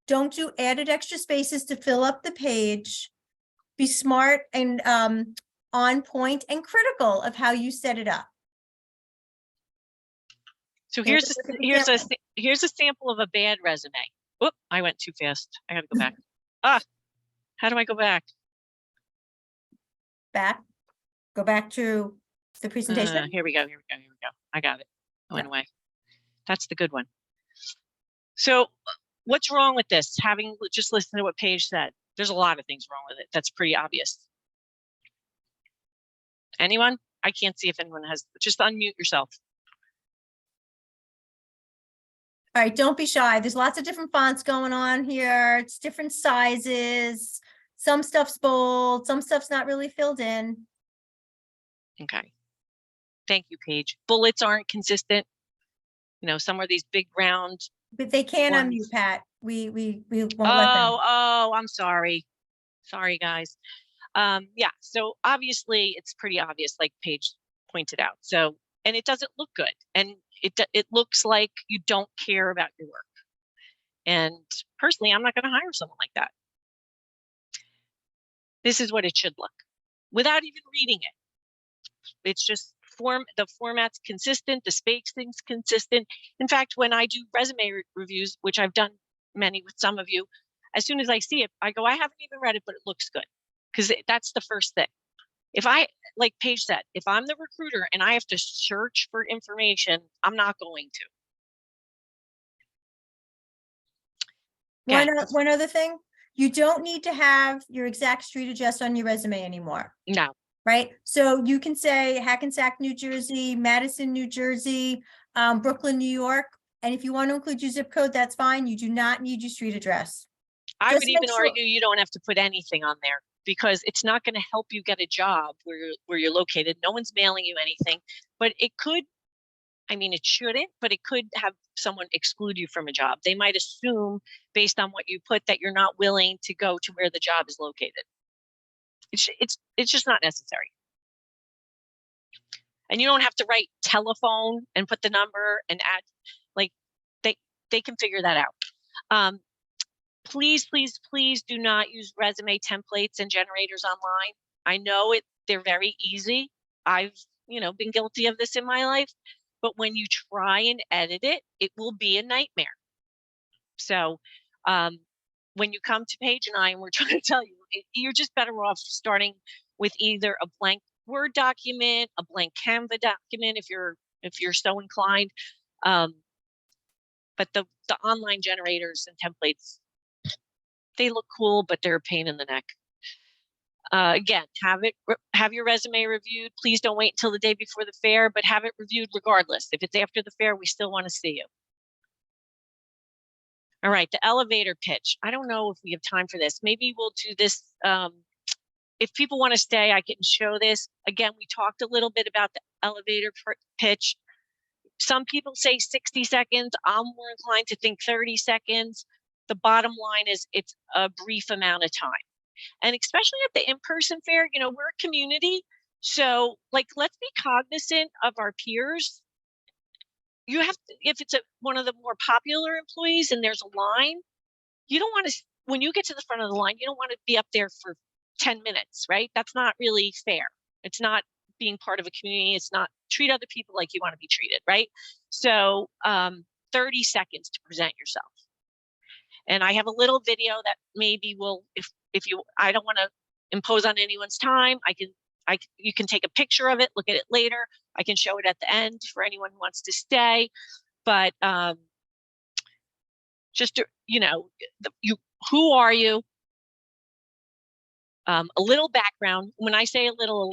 S2: Don't do added extra spaces to fill up the page. Be smart and on point and critical of how you set it up.
S1: So
S2: Here's
S1: here's a sample of a bad resume. Whoop, I went too fast. I gotta go back. How do I go back?
S2: Go back to the presentation.
S1: Here we go. I got it. I went away. That's the good one. So what's wrong with this? Having just listened to what Paige said, there's a lot of things wrong with it. That's pretty obvious. Anyone? I can't see if anyone has, just unmute yourself.
S2: All right, don't be shy. There's lots of different fonts going on here. It's different sizes. Some stuff's bold, some stuff's not really filled in.
S1: Okay. Thank you, Paige. Bullets aren't consistent. You know, some are these big round.
S2: But they can
S1: ones.
S2: unmute, Pat. We won't let them.
S1: Oh, I'm sorry. Sorry, guys. Yeah, so obviously it's pretty obvious, like Paige pointed out. So, and it doesn't look good. And it looks like you don't care about your work. And personally, I'm not going to hire someone like that. This is what it should look without even reading it. It's just the format's consistent, the spacing's consistent. In fact, when I do resume reviews, which I've done many with some of you, as soon as I see it, I go, I haven't even read it, but it looks good. Because that's the first thing. If like Paige said, if I'm the recruiter and I have to search for information, I'm not going to. Okay.
S2: One other thing, you don't need to have your exact street address on your resume anymore.
S1: No.
S2: Right? So you can say Hackensack, New Jersey, Madison, New Jersey, Brooklyn, New York. And if you want to include your zip code, that's fine. You do not need your street address.
S1: I would even argue you don't have to put anything on there because it's not going to help you get a job where you're located. No one's mailing you anything, but it could, I mean, it shouldn't, but it could have someone exclude you from a job. They might assume based on what you put that you're not willing to go to where the job is located. It's just not necessary. And you don't have to write telephone and put the number and add, like they can figure that out. Please, please, please do not use resume templates and generators online. I know they're very easy. I've, been guilty of this in my life, but when you try and edit it, it will be a nightmare. So when you come to Paige and I, and we're trying to tell you, you're just better off starting with either a blank Word document, a blank Canva document, if you're so inclined. But the online generators and templates, they look cool, but they're a pain in the neck. Again, have your resume reviewed. Please don't wait until the day before the fair, but have it reviewed regardless. If it's after the fair, we still want to see you. All right, the elevator pitch. I don't know if we have time for this. Maybe we'll do this. If people want to stay, I can show this. Again, we talked a little bit about the elevator pitch. Some people say 60 seconds. I'm more inclined to think 30 seconds. The bottom line is it's a brief amount of time. And especially at the in-person fair, you know, we're a community. So like, let's be cognizant of our peers. You have to, if it's one of the more popular employees and there's a line, you don't want to, when you get to the front of the line, you don't want to be up there for 10 minutes, right? That's not really fair. It's not being part of a community. It's not treat other people like you want to be treated, right? So 30 seconds to present yourself. And I have a little video that maybe will, if you, I don't want to impose on anyone's time. You can take a picture of it, look at it later. I can show it at the end for anyone who wants to stay. But just to, you know, who are you? A little background. When I say a little,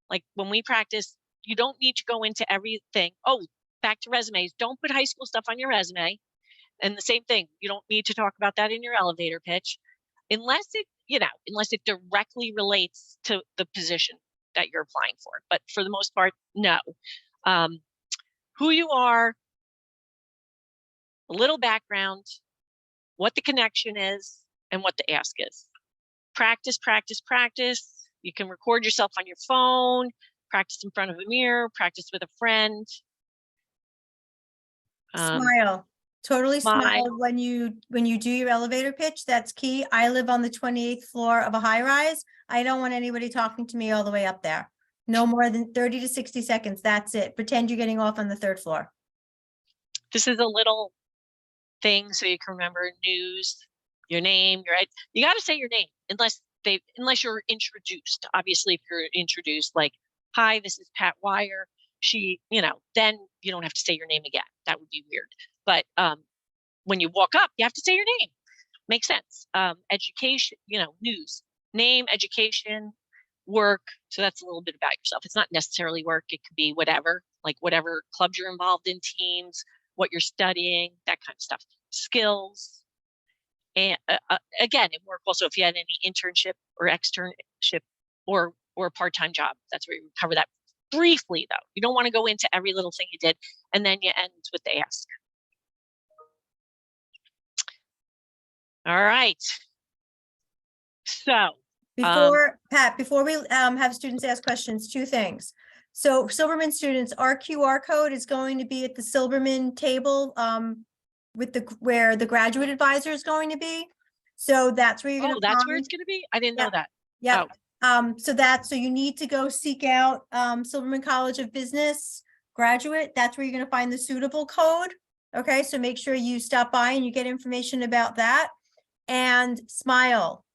S1: like when we practice, you don't need to go into everything. Oh, back to resumes. Don't put high school stuff on your resume. And the same thing, you don't need to talk about that in your elevator pitch, unless it, you know, unless it directly relates to the position that you're applying for. But for the most part, no. Who you are, a little background, what the connection is, and what the ask is. Practice, practice, practice. You can record yourself on your phone, practice in front of a mirror, practice with a friend.
S2: Smile. Totally
S1: smile.
S2: smile when you do your elevator pitch. That's key. I live on the 28th floor of a high rise. I don't want anybody talking to me all the way up there. No more than 30 to 60 seconds. That's it. Pretend you're getting off on the 3rd floor. This
S1: is a little thing so you can remember news, your name, you got to say your name unless you're introduced. Obviously, if you're introduced like, hi, this is Pat Wyer. She, you know, then you don't have to say your name again. That would be weird. But when you walk up, you have to say your name. Makes sense. Education, you know, news, name, education, work. So that's a little bit about yourself. It's not necessarily work. It could be whatever, like whatever clubs you're involved in, teams, what you're studying, that kind of stuff. Skills. And again, in work also, if you had any internship or externship or part-time job, that's where you cover that briefly though. You don't want to go into every little thing you did and then you end with the ask. All right. So
S2: Pat, before we have students ask questions, 2 things. So Silberman students, our QR code is going to be at the Silberman table with where the graduate advisor is going to be. So that's where you're going to
S1: that's where it's going to be? I didn't know that.
S2: Yeah. So you need to go seek out Silberman College of Business graduate. That's where you're going to find the suitable code. Okay, so make sure you stop by and you get information about that. And smile.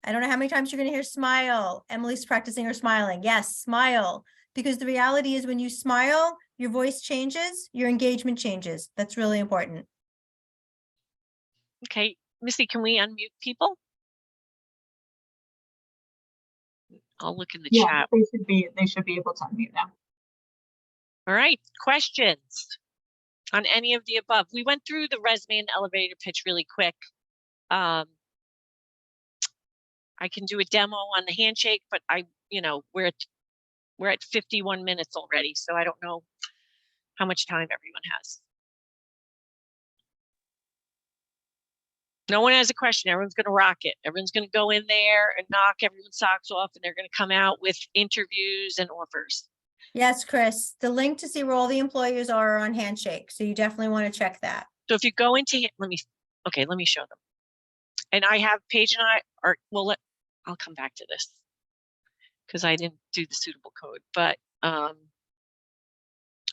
S2: I don't know how many times you're going to hear smile. Emily's practicing her smiling. Yes, smile. Because the reality is when you smile, your voice changes, your engagement changes. That's really important.
S1: Okay, Missy, can we unmute people? I'll look in the chat.
S3: They should be able to unmute now.
S1: All right, questions on any of the above. We went through the resume and elevator pitch really quick. I can do a demo on the handshake, but we're at 51 minutes already, so I don't know how much time everyone has. No one has a question. Everyone's going to rock it. Everyone's going to go in there and knock everyone's socks off, and they're going to come out with interviews and offers.
S2: Yes, Chris. The link to see where all the employers are on Handshake, so you definitely want to check that.
S1: So if you go into, let me show them. And I have Paige and I are, I'll come back to this because I didn't do the suitable code, but I'm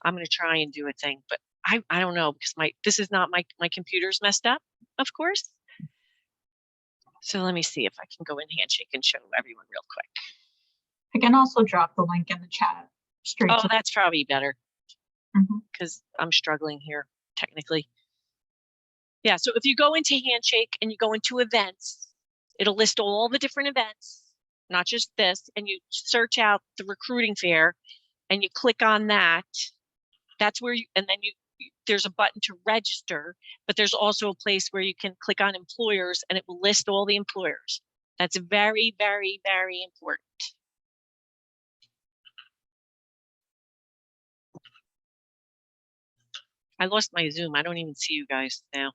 S1: going to try and do a thing, but I don't know because this is not my computer's messed up, of course. So let me see if I can go in Handshake and show everyone real quick.
S3: I can also drop the link in the chat straight.
S1: Oh, that's probably better because I'm struggling here technically. Yeah, so if you go into Handshake and you go into events, it'll list all the different events, not just this, and you search out the recruiting fair and you click on that. That's where there's a button to register, but there's also a place where you can click on employers and it will list all the employers. That's very, very, very important. I lost my Zoom. I don't even see you guys now.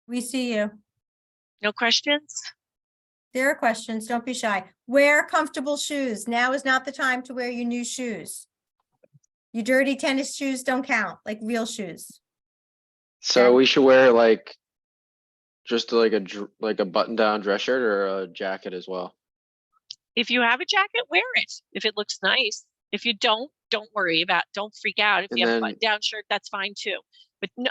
S2: We see you.
S1: No questions?
S2: There are questions. Don't be shy. Wear comfortable shoes. Now is not the time to wear your new shoes. Your dirty tennis shoes don't count, like real shoes.
S4: So
S2: Okay.
S4: we should wear like just like a button-down dress shirt or a jacket as well.
S1: If you have a jacket, wear it. If it looks nice. If you don't worry don't freak out. If
S4: And
S1: you have a
S4: then
S1: button-down shirt, that's fine too. But no,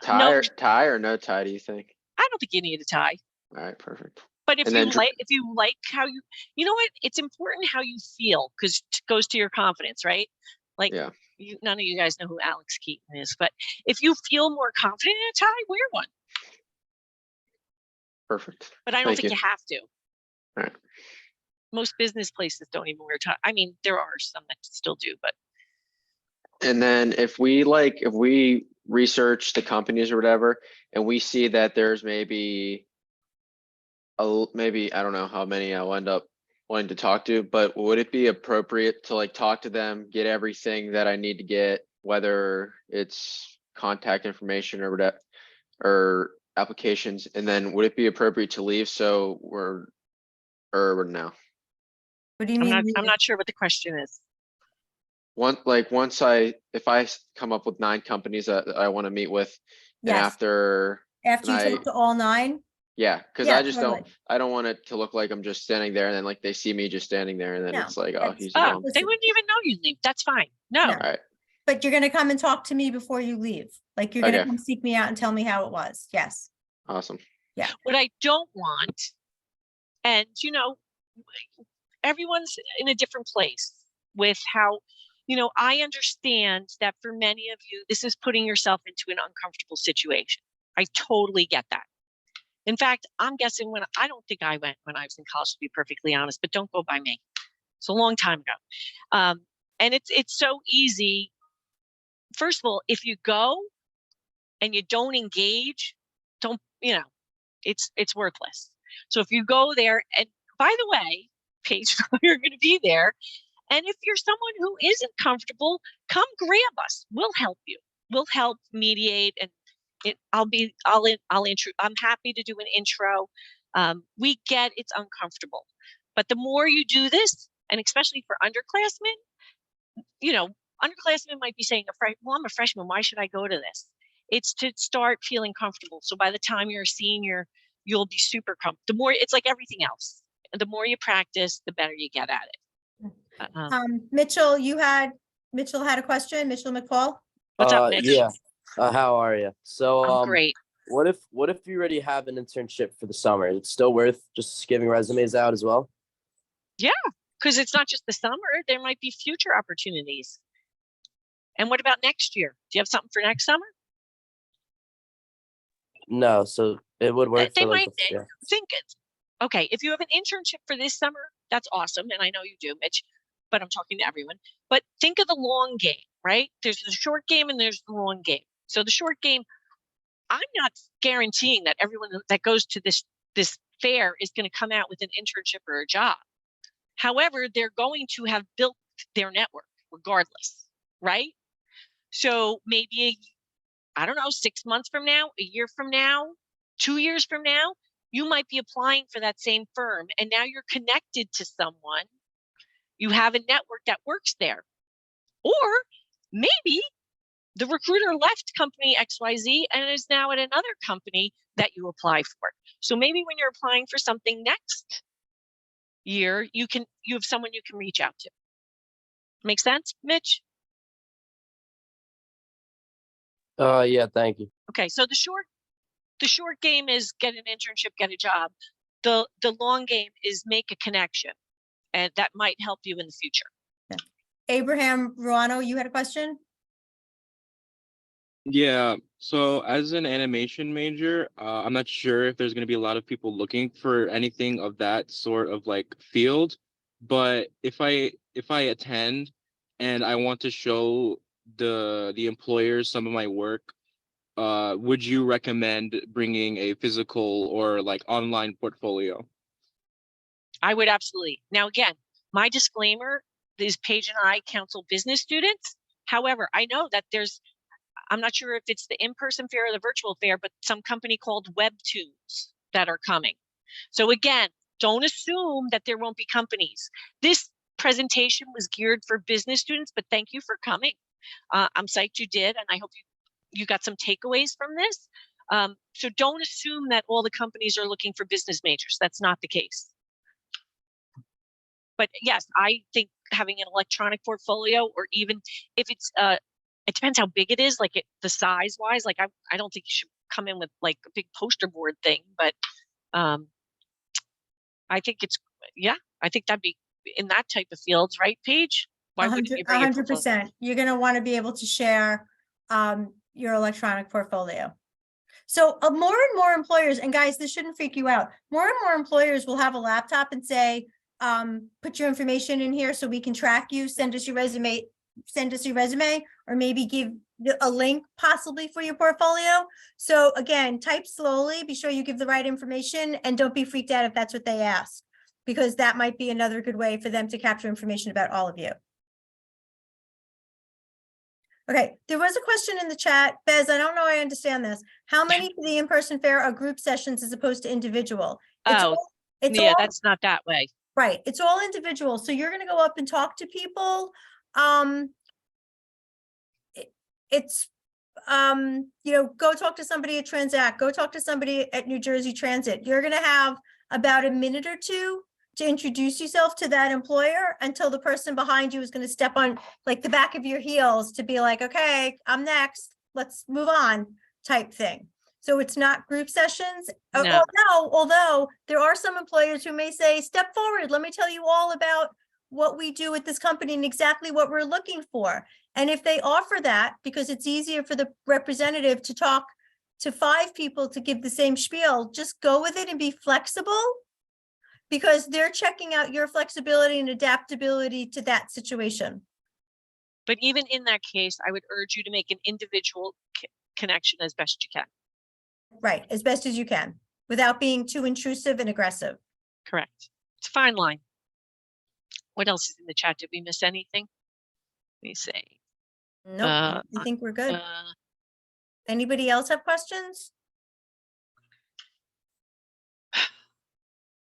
S4: Tie or no tie, do you think?
S1: I don't think you need a tie.
S4: All right, perfect.
S1: But if
S4: And
S1: you
S4: then
S1: like how you know what, it's important how you feel, because it goes to your confidence, right? Like
S4: Yeah,
S1: none of you guys know who Alex Keaton is, but if you feel more confident in a tie, wear one.
S4: perfect.
S1: But I don't
S4: Thank
S1: think you have to.
S4: All right.
S1: Most business places don't even wear tie. I mean, there are some that still do, but
S4: And then if we research the companies or whatever, and we see that there's maybe I don't know how many I'll end up wanting to talk to, but would it be appropriate to like talk to them, get everything that I need to get, whether it's contact information or whatever, or applications, and then would it be appropriate to leave? So we're no.
S2: What do you mean?
S1: I'm not sure what the question is.
S4: If I come up with 9 companies that I want to meet with, and
S2: Yes,
S4: after
S2: after you talk to all 9?
S4: yeah, because
S2: Yeah,
S4: I just
S2: totally.
S4: I don't want it to look like I'm just standing there and then like they see me just standing there and then
S2: No,
S4: it's like, oh,
S2: that's-
S4: he's
S1: Oh,
S4: dumb.
S1: they wouldn't even know you leave. That's fine. No.
S2: No.
S4: All right,
S2: But you're gonna come and talk to me before you leave. Like you're gonna
S4: Okay.
S2: come seek me out and tell me how it was. Yes.
S4: awesome.
S1: What I don't want, and you know, everyone's in a different place with how, I understand that for many of you, this is putting yourself into an uncomfortable situation. I totally get that. In fact, I'm guessing I don't think I went when I was in college, to be perfectly honest, but don't go by me. It's a long time ago. And it's so easy. First of all, if you go and you don't engage, it's worthless. So if you go there, and by the way, Paige, you're going to be there. And if you're someone who isn't comfortable, come grab us. We'll help you. We'll help mediate, and I'm happy to do an intro. We get it's uncomfortable, but the more you do this, and especially for underclassmen, underclassmen might be saying, well, I'm a freshman. Why should I go to this? It's to start feeling comfortable. So by the time you're a senior, you'll be super comfortable. The more, it's like everything else. The more you practice, the better you get at it.
S2: Mitchell had a question. Mitchell McFall.
S1: What's up, Mitch?
S5: Yeah. How are you? So,
S1: I'm great.
S5: what if you already have an internship for the summer? It's still worth just giving resumes out as well?
S1: Yeah, because it's not just the summer. There might be future opportunities. And what about next year? Do you have something for next summer?
S5: No, so it would work
S1: They
S5: for like
S1: might think it. Okay, if you have an internship for this summer, that's awesome. And I know you do, Mitch, but I'm talking to everyone. But think of the long game, right? There's the short game and there's the long game. So the short game, I'm not guaranteeing that everyone that goes to this fair is going to come out with an internship or a job. However, they're going to have built their network regardless, right? So maybe, I don't know, 6 months from now, a year from now, 2 years from now, you might be applying for that same firm. And now you're connected to someone. You have a network that works there. Or maybe the recruiter left company XYZ and is now at another company that you apply for. So maybe when you're applying for something next year, you have someone you can reach out to. Make sense, Mitch?
S5: Yeah, thank you.
S1: Okay, so the short game is get an internship, get a job. The long game is make a connection, and that might help you in the future.
S2: Abraham Ruano, you had a question?
S6: Yeah, so as an animation major, I'm not sure if there's going to be a lot of people looking for anything of that sort of like field, but if I attend and I want to show the employers some of my work, would you recommend bringing a physical or like online portfolio?
S1: I would absolutely. Now, again, my disclaimer is Paige and I counsel business students. However, I know that there's I'm not sure if it's the in-person fair or the virtual fair, but some company called WebTunes that are coming. So again, don't assume that there won't be companies. This presentation was geared for business students, but thank you for coming. I'm psyched you did, and I hope you got some takeaways from this. So don't assume that all the companies are looking for business majors. That's not the case. But yes, I think having an electronic portfolio, or even if it's, it depends how big it is, like the size wise, like I don't think you should come in with like a big poster board thing, but I think it's, yeah, I think that'd be in that type of fields, right, Paige? Why wouldn't you bring your portfolio?
S2: 100%. You're gonna want to be able to share your electronic portfolio. So more and more employers, and guys, this shouldn't freak you out. More and more employers will have a laptop and say, put your information in here so we can track you, send us your resume, or maybe give a link possibly for your portfolio. So again, type slowly, be sure you give the right information, and don't be freaked out if that's what they ask, because that might be another good way for them to capture information about all of you. Okay, there was a question in the chat. Bez, I don't know I understand this. How many for the in-person fair are group sessions as opposed to individual? It's
S1: Yeah,
S2: all,
S1: that's not that way.
S2: right, it's all individual. So you're gonna go up and talk to people. Go talk to somebody at Transact, go talk to somebody at New Jersey Transit. You're gonna have about a minute or two to introduce yourself to that employer until the person behind you is gonna step on like the back of your heels to be like, okay, I'm next, let's move on type thing. So it's not group sessions.
S1: No.
S2: Although there are some employers who may say, step forward, let me tell you all about what we do at this company and exactly what we're looking for. And if they offer that, because it's easier for the representative to talk to 5 people to give the same spiel, just go with it and be flexible, because they're checking out your flexibility and adaptability to that situation.
S1: But even in that case, I would urge you to make an individual connection as best you can.
S2: Right, as best as you can, without being too intrusive and aggressive.
S1: Correct. It's a fine line. What else is in the chat? Did we miss anything? Let me see.
S2: Nope, I think we're good. Anybody else have questions?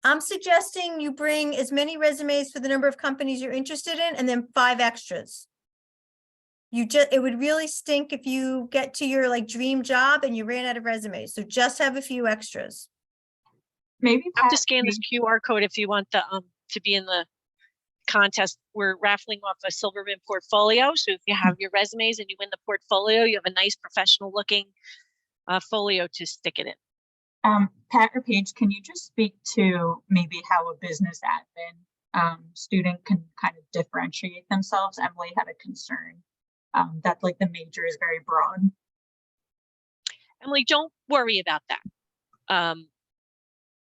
S2: I'm suggesting you bring as many resumes for the number of companies you're interested in, and then 5 extras. It would really stink if you get to your like dream job and you ran out of resumes. So just have a few extras.
S3: Maybe
S1: I have to
S3: Pat,
S1: scan this QR code if you want the to be in the contest. We're raffling off a Silberman portfolio. So if you have your resumes and you win the portfolio, you have a nice professional looking folio to stick it in.
S3: Pat or Paige, can you just speak to maybe how a business admin student can kind of differentiate themselves? Emily had a concern that like the major is very broad.
S1: Emily, don't worry about that.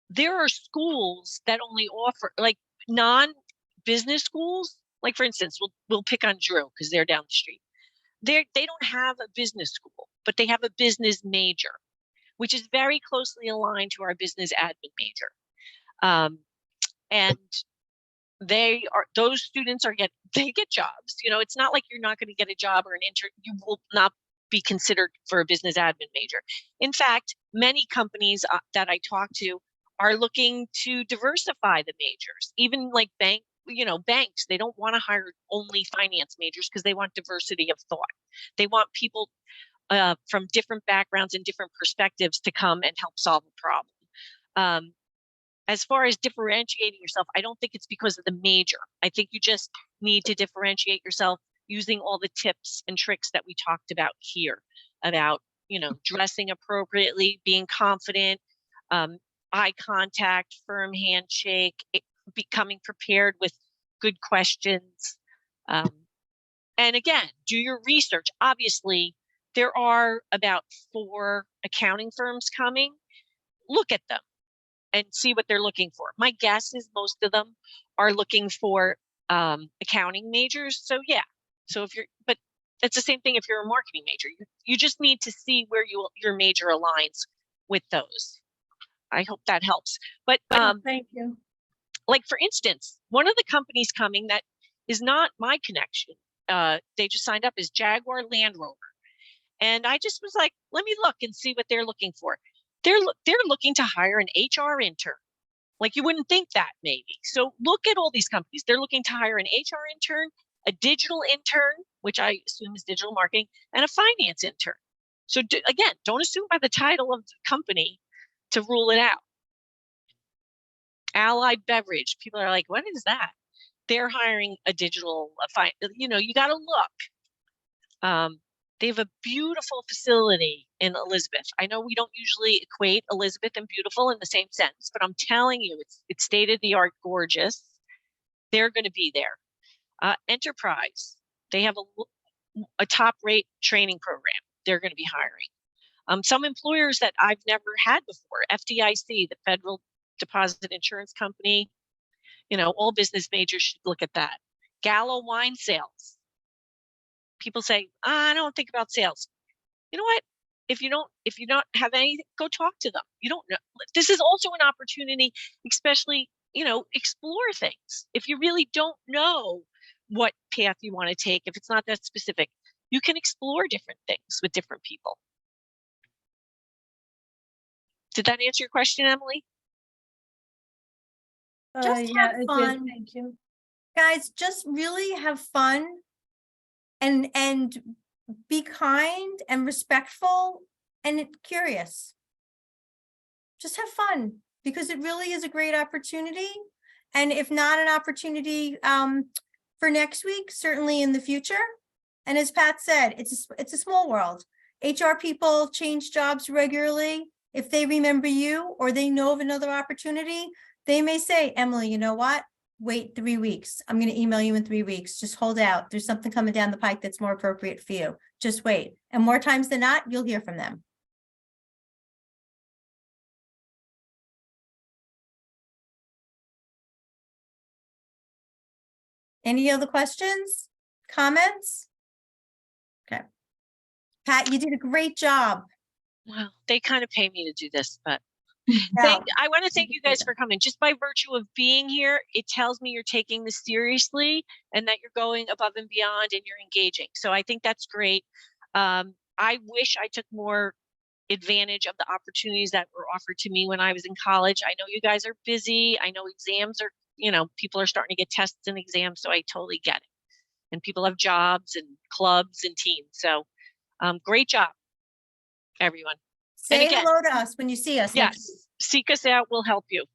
S1: There are schools that only offer like non-business schools. Like for instance, we'll pick on Drew because they're down the street. They don't have a business school, but they have a business major, which is very closely aligned to our business admin major. And those students they get jobs. You know, it's not like you're not going to get a job or you will not be considered for a business admin major. In fact, many companies that I talk to are looking to diversify the majors. Even like banks, they don't want to hire only finance majors because they want diversity of thought. They want people from different backgrounds and different perspectives to come and help solve a problem. As far as differentiating yourself, I don't think it's because of the major. I think you just need to differentiate yourself using all the tips and tricks that we talked about here about, dressing appropriately, being confident, eye contact, firm handshake, becoming prepared with good questions. And again, do your research. Obviously, there are about 4 accounting firms coming. Look at them and see what they're looking for. My guess is most of them are looking for accounting majors. So yeah, but it's the same thing if you're a marketing major. You just need to see where your major aligns with those. I hope that helps. But
S2: thank you.
S1: Like for instance, one of the companies coming that is not my connection, they just signed up, is Jaguar Land Rover. And I just was like, let me look and see what they're looking for. They're looking to hire an HR intern. Like you wouldn't think that maybe. So look at all these companies. They're looking to hire an HR intern, a digital intern, which I assume is digital marketing, and a finance intern. So again, don't assume by the title of the company to rule it out. Allied Beverage, people are like, what is that? They're hiring a digital, you got to look. They have a beautiful facility in Elizabeth. I know we don't usually equate Elizabeth and beautiful in the same sense, but I'm telling you, it's state of the art gorgeous. They're going to be there. Enterprise, they have a top rate training program. They're going to be hiring. Some employers that I've never had before, FDIC, the Federal Deposit Insurance Company, all business majors should look at that. Gallo Wine Sales. People say, I don't think about sales. You know what? If you don't have anything, go talk to them. You don't know. This is also an opportunity, especially, explore things. If you really don't know what path you want to take, if it's not that specific, you can explore different things with different people. Did that answer your question, Emily?
S2: Just
S7: Yeah,
S2: have
S7: it did.
S2: fun.
S7: Thank you.
S2: Guys, just really have fun and be kind and respectful and curious. Just have fun because it really is a great opportunity. And if not an opportunity for next week, certainly in the future. And as Pat said, it's a small world. HR people change jobs regularly. If they remember you or they know of another opportunity, they may say, Emily, you know what? Wait 3 weeks. I'm going to email you in 3 weeks. Just hold out. There's something coming down the pike that's more appropriate for you. Just wait. And more times than not, you'll hear from them. Any other questions? Comments? Okay. Pat, you did a great job.
S1: Well, they kind of pay me to do this, but
S2: No,
S1: I want to thank you guys for coming. Just by virtue of being here, it tells me you're taking this seriously and that you're going above and beyond and you're engaging. So I think that's great. I wish I took more advantage of the opportunities that were offered to me when I was in college. I know you guys are busy. I know exams are, people are starting to get tests and exams. So I totally get it. And people have jobs and clubs and teams. So great job, everyone.
S2: say
S1: again-
S2: hello to us when you see us. next week.
S1: Yes, seek us out. We'll help you.